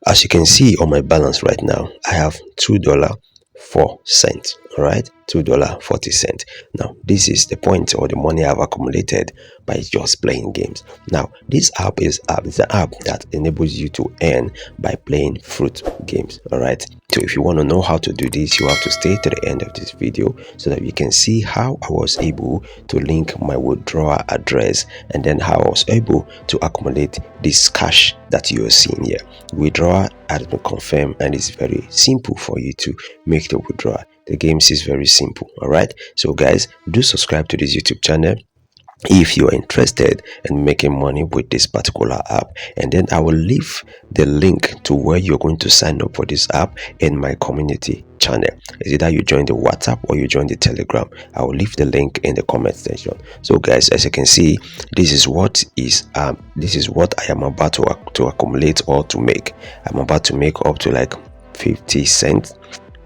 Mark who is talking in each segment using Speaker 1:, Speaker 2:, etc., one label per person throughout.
Speaker 1: As you can see on my balance right now, I have $2.04. All right, $2.40. Now, this is the point or the money I've accumulated by just playing games. Now, this app is an app that enables you to earn by playing fruit games. All right. So if you want to know how to do this, you have to stay to the end of this video so that you can see how I was able to link my withdrawal address and then how I was able to accumulate this cash that you are seeing here. Withdrawal has been confirmed and it's very simple for you to make the withdrawal. The games is very simple. All right. So guys, do subscribe to this YouTube channel if you are interested in making money with this particular app, and then I will leave the link to where you're going to sign up for this app in my community channel. Is either you join the WhatsApp or you join the Telegram. I will leave the link in the comment section. So guys, as you can see, this is what I am about to accumulate or to make. I'm about to make up to like 50 cents,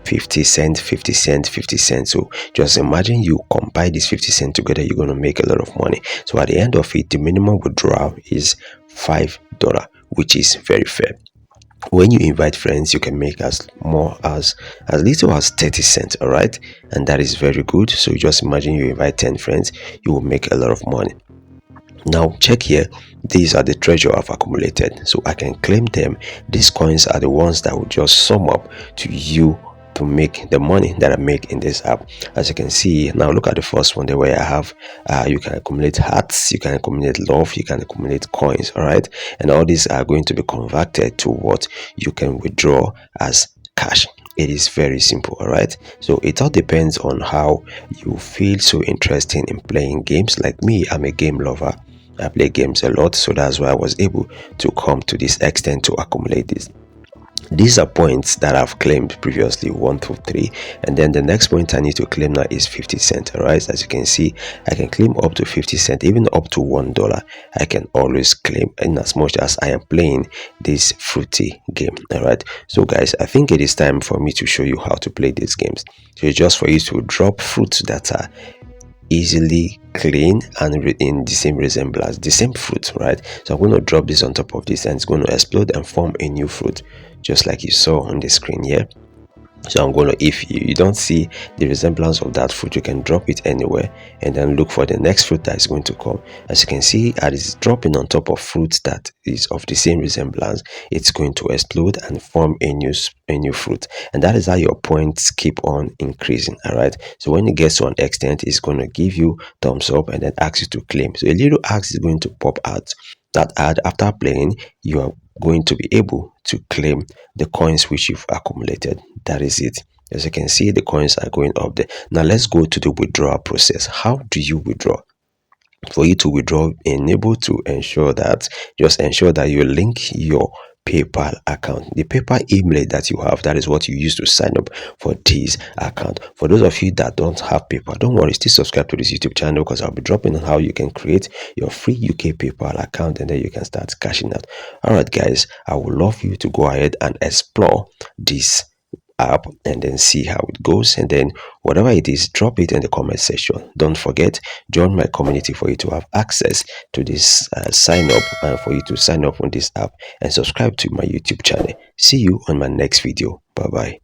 Speaker 1: 50 cents, 50 cents, 50 cents. So just imagine you combine this 50 cents together, you're going to make a lot of money. So at the end of it, the minimum withdrawal is $5, which is very fair. When you invite friends, you can make as little as 30 cents. All right, and that is very good. So just imagine you invite 10 friends, you will make a lot of money. Now check here, these are the treasure I've accumulated, so I can claim them. These coins are the ones that will just sum up to you to make the money that I make in this app. As you can see now, look at the first one there where I have you can accumulate hearts, you can accumulate love, you can accumulate coins. All right, and all these are going to be converted to what you can withdraw as cash. It is very simple. All right, so it all depends on how you feel so interested in playing games. Like me, I'm a game lover. I play games a lot, so that's why I was able to come to this extent to accumulate this. These are points that I've claimed previously, 1 through 3, and then the next point I need to claim now is 50 cents. All right, as you can see, I can claim up to 50 cents, even up to $1. I can always claim, in as much as I am playing this fruity game. All right, so guys, I think it is time for me to show you how to play these games. So it's just for you to drop fruits that are easily clean and in the same resemblance, the same fruit, right? So I'm going to drop this on top of this and it's going to explode and form a new fruit, just like you saw on the screen here. So I'm going to, if you don't see the resemblance of that fruit, you can drop it anywhere and then look for the next fruit that is going to come. As you can see, as it's dropping on top of fruit that is of the same resemblance, it's going to explode and form a new fruit, and that is how your points keep on increasing. All right, so when it gets to an extent, it's going to give you thumbs up and then ask you to claim. So a little ask is going to pop out. That ad, after playing, you are going to be able to claim the coins which you've accumulated. That is it. As you can see, the coins are going up there. Now let's go to the withdrawal process. How do you withdraw? For you to withdraw, enable to ensure that you link your PayPal account, the PayPal email that you have. That is what you use to sign up for this account. For those of you that don't have PayPal, don't worry, still subscribe to this YouTube channel because I'll be dropping on how you can create your free UK PayPal account and then you can start cashing out. All right guys, I would love you to go ahead and explore this app and then see how it goes, and then whatever it is, drop it in the comment section. Don't forget, join my community for you to have access to this sign up and for you to sign up on this app and subscribe to my YouTube channel. See you on my next video. Bye bye.